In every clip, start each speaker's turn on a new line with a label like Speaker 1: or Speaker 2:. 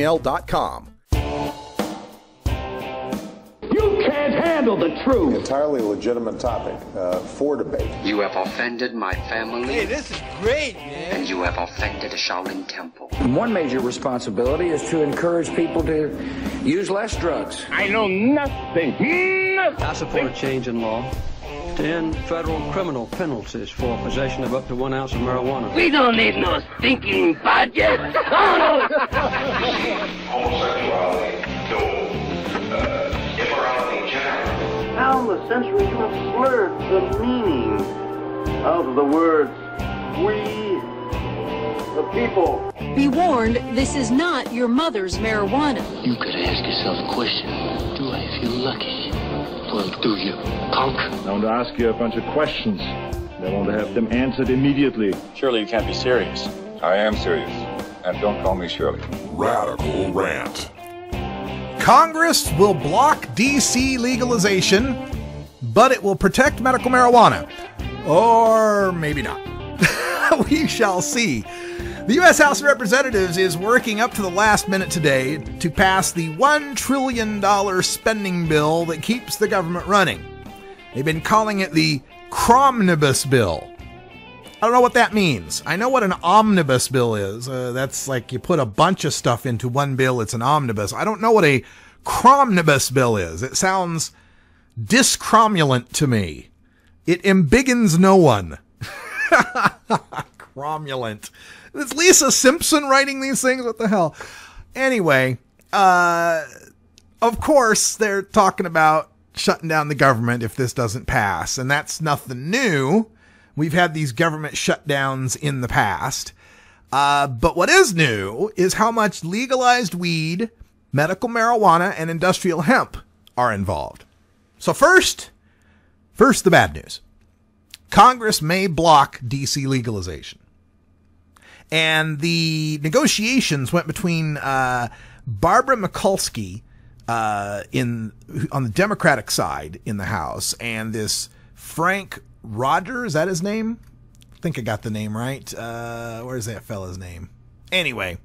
Speaker 1: gmail.com.
Speaker 2: You can't handle the truth.
Speaker 3: Entirely legitimate topic for debate.
Speaker 4: You have offended my family.
Speaker 5: Hey, this is great, man.
Speaker 4: And you have offended a Shaolin temple.
Speaker 6: One major responsibility is to encourage people to use less drugs.
Speaker 2: I know nothing.
Speaker 7: I support a change in law to end federal criminal penalties for possession of up to 1 ounce of marijuana.
Speaker 8: We don't need no stinking budget.
Speaker 9: Homosexuality, immorality in general.
Speaker 10: How in the century you have slurred the meaning of the words we, the people.
Speaker 11: Be warned, this is not your mother's marijuana.
Speaker 12: You could ask yourself a question. Do I feel lucky? Well, do you, punk?
Speaker 13: I want to ask you a bunch of questions. I want to have them answered immediately.
Speaker 14: Surely you can't be serious.
Speaker 15: I am serious. And don't call me Shirley.
Speaker 16: Radical Rant.
Speaker 1: Congress will block D.C. legalization, but it will protect medical marijuana. Or maybe not. We shall see. The U.S. House of Representatives is working up to the last minute today to pass the $1 trillion spending bill that keeps the government running. They've been calling it the cromnibus bill. I don't know what that means. I know what an omnibus bill is. That's like you put a bunch of stuff into one bill. It's an omnibus. I don't know what a cromnibus bill is. It sounds discromulent to me. It embiggens no one. Cromulent. It's Lisa Simpson writing these things? What the hell? Anyway, of course, they're talking about shutting down the government if this doesn't pass. And that's nothing new. We've had these government shutdowns in the past. But what is new is how much legalized weed, medical marijuana, and industrial hemp are involved. So first, the bad news. Congress may block D.C. legalization. And the negotiations went between Barbara Mikulski on the Democratic side in the House and this Frank Roger, is that his name? I think I got the name right. Where's that fella's name? Anyway,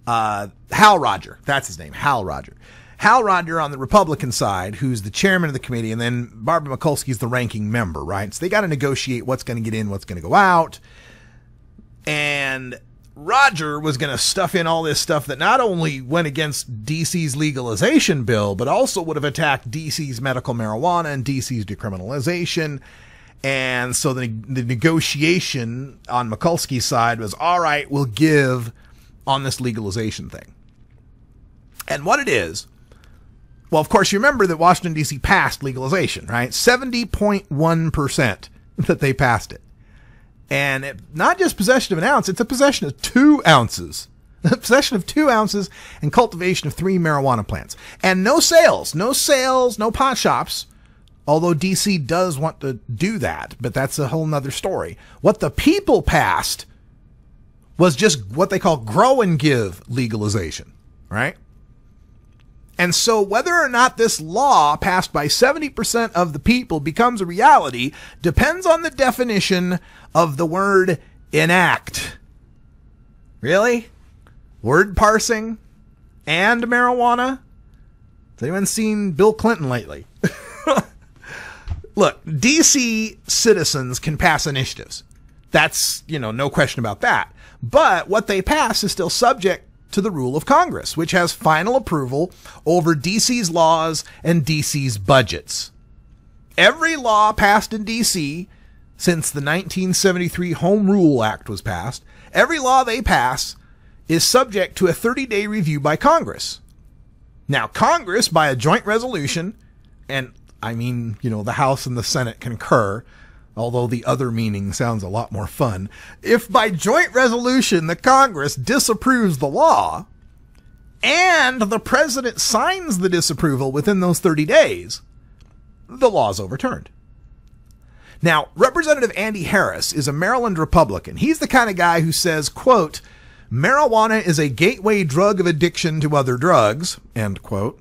Speaker 1: Hal Roger. That's his name, Hal Roger. Hal Roger on the Republican side, who's the chairman of the committee, and then Barbara Mikulski's the ranking member, right? So they got to negotiate what's going to get in, what's going to go out. And Roger was going to stuff in all this stuff that not only went against D.C.'s legalization bill, but also would have attacked D.C.'s medical marijuana and D.C.'s decriminalization. And so the negotiation on Mikulski's side was, all right, we'll give on this legalization thing. And what it is, well, of course, you remember that Washington, D.C. passed legalization, right? 70.1% that they passed it. And not just possession of an ounce, it's a possession of 2 ounces. Possession of 2 ounces and cultivation of 3 marijuana plants. And no sales, no pot shops. Although D.C. does want to do that, but that's a whole nother story. What the people passed was just what they call grow and give legalization, right? And so whether or not this law passed by 70% of the people becomes a reality depends on the definition of the word enact. Really? Word parsing and marijuana? Has anyone seen Bill Clinton lately? Look, D.C. citizens can pass initiatives. That's, no question about that. But what they pass is still subject to the rule of Congress, which has final approval over D.C.'s laws and D.C.'s budgets. Every law passed in D.C. since the 1973 Home Rule Act was passed, every law they pass is subject to a 30-day review by Congress. Now, Congress, by a joint resolution, and the House and the Senate concur, although the other meaning sounds a lot more fun. If by joint resolution the Congress disapproves the law and the president signs the disapproval within those 30 days, the law is overturned. Now, Representative Andy Harris is a Maryland Republican. He's the kind of guy who says, quote, marijuana is a gateway drug of addiction to other drugs, end quote.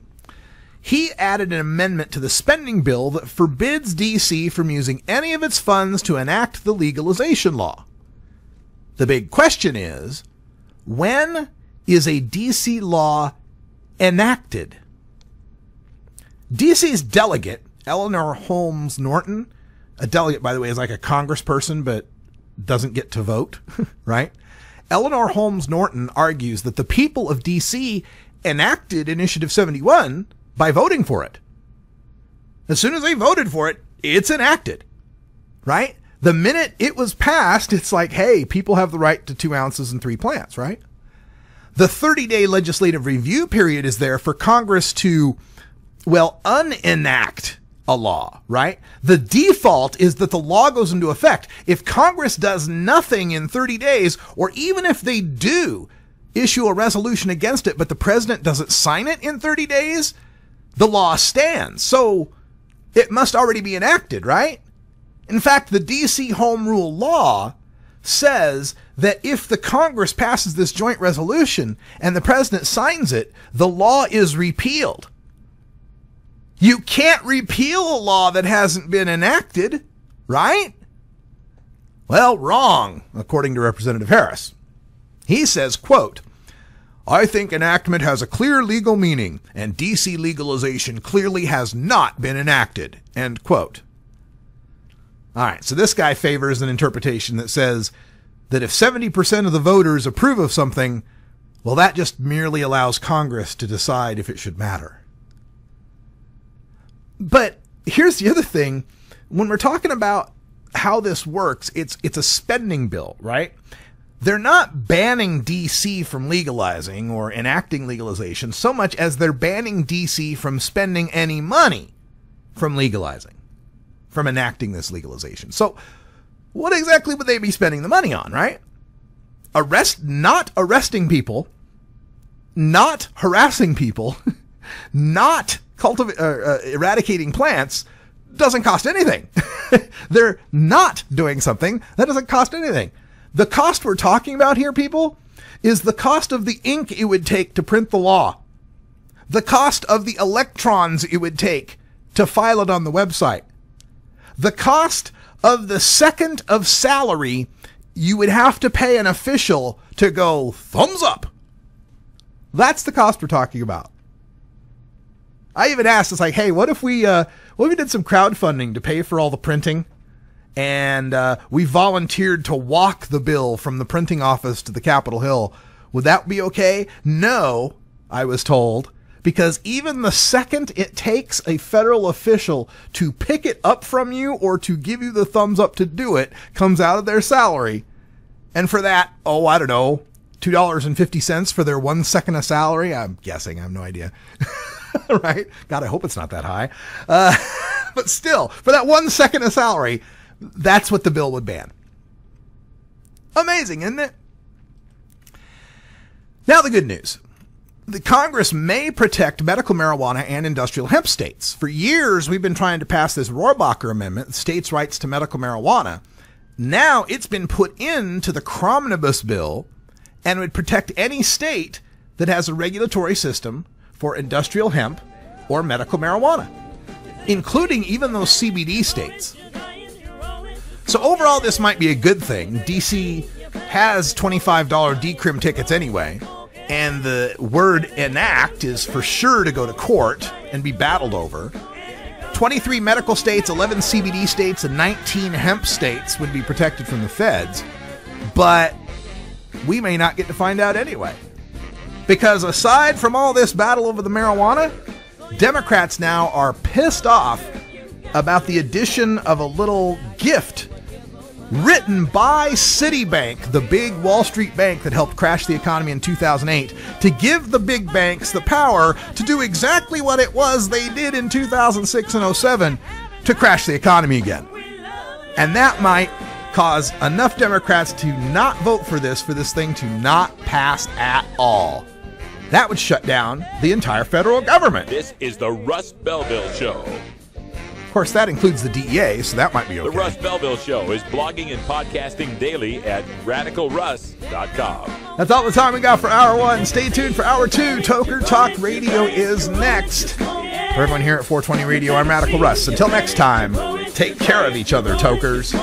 Speaker 1: He added an amendment to the spending bill that forbids D.C. from using any of its funds to enact the legalization law. The big question is, when is a D.C. law enacted. D.C.'s delegate, Eleanor Holmes Norton, a delegate, by the way, is like a congressperson, but doesn't get to vote, right? Eleanor Holmes Norton argues that the people of D.C. enacted Initiative 71 by voting for it. As soon as they voted for it, it's enacted, right? The minute it was passed, it's like, hey, people have the right to 2 ounces and 3 plants, right? The 30-day legislative review period is there for Congress to, well, unenact a law, right? The default is that the law goes into effect. If Congress does nothing in 30 days, or even if they do issue a resolution against it, but the president doesn't sign it in 30 days, the law stands. So it must already be enacted, right? In fact, the D.C. Home Rule law says that if the Congress passes this joint resolution and the president signs it, the law is repealed. You can't repeal a law that hasn't been enacted, right? Well, wrong, according to Representative Harris. He says, quote, I think enactment has a clear legal meaning, and D.C. legalization clearly has not been enacted, end quote. All right, so this guy favors an interpretation that says that if 70% of the voters approve of something, well, that just merely allows Congress to decide if it should matter. But here's the other thing. When we're talking about how this works, it's a spending bill, right? They're not banning D.C. from legalizing or enacting legalization so much as they're banning D.C. from spending any money from legalizing, from enacting this legalization. So what exactly would they be spending the money on, right? Not arresting people, not harassing people, not eradicating plants doesn't cost anything. They're not doing something that doesn't cost anything. The cost we're talking about here, people, is the cost of the ink it would take to print the law, the cost of the electrons it would take to file it on the website, the cost of the second of salary you would have to pay an official to go thumbs up. That's the cost we're talking about. I even asked, it's like, hey, what if we did some crowdfunding to pay for all the printing, and we volunteered to walk the bill from the printing office to the Capitol Hill? Would that be okay? No, I was told, because even the second it takes a federal official to pick it up from you or to give you the thumbs up to do it comes out of their salary. And for that, I don't know, $2.50 for their 1 second of salary? I'm guessing. I have no idea. Right? God, I hope it's not that high. But still, for that 1 second of salary, that's what the bill would ban. Amazing, isn't it? Now the good news. The Congress may protect medical marijuana and industrial hemp states. For years, we've been trying to pass this Rohrabacher Amendment, states' rights to medical marijuana. Now it's been put into the cromnibus bill and would protect any state that has a regulatory system for industrial hemp or medical marijuana, including even those CBD states. So overall, this might be a good thing. DC has $25 decrim tickets anyway, and the word enact is for sure to go to court and be battled over. 23 medical states, 11 CBD states, and 19 hemp states would be protected from the feds, but we may not get to find out anyway. Because aside from all this battle over the marijuana, Democrats now are pissed off about the addition of a little gift written by Citibank, the big Wall Street bank that helped crash the economy in 2008, to give the big banks the power to do exactly what it was they did in 2006 and 2007 to crash the economy again. And that might cause enough Democrats to not vote for this thing to not pass at all. That would shut down the entire federal government.
Speaker 14: This is the Russ Belville Show.
Speaker 1: Of course, that includes the DEA, so that might be okay.
Speaker 14: The Russ Belville Show is blogging and podcasting daily at radicalruss.com.
Speaker 1: That's all the time we got for Hour 1. Stay tuned for Hour 2. Toker Talk Radio is next. For everyone here at 420 Radio, I'm Radical Russ. Until next time, take care of each other, Tokers.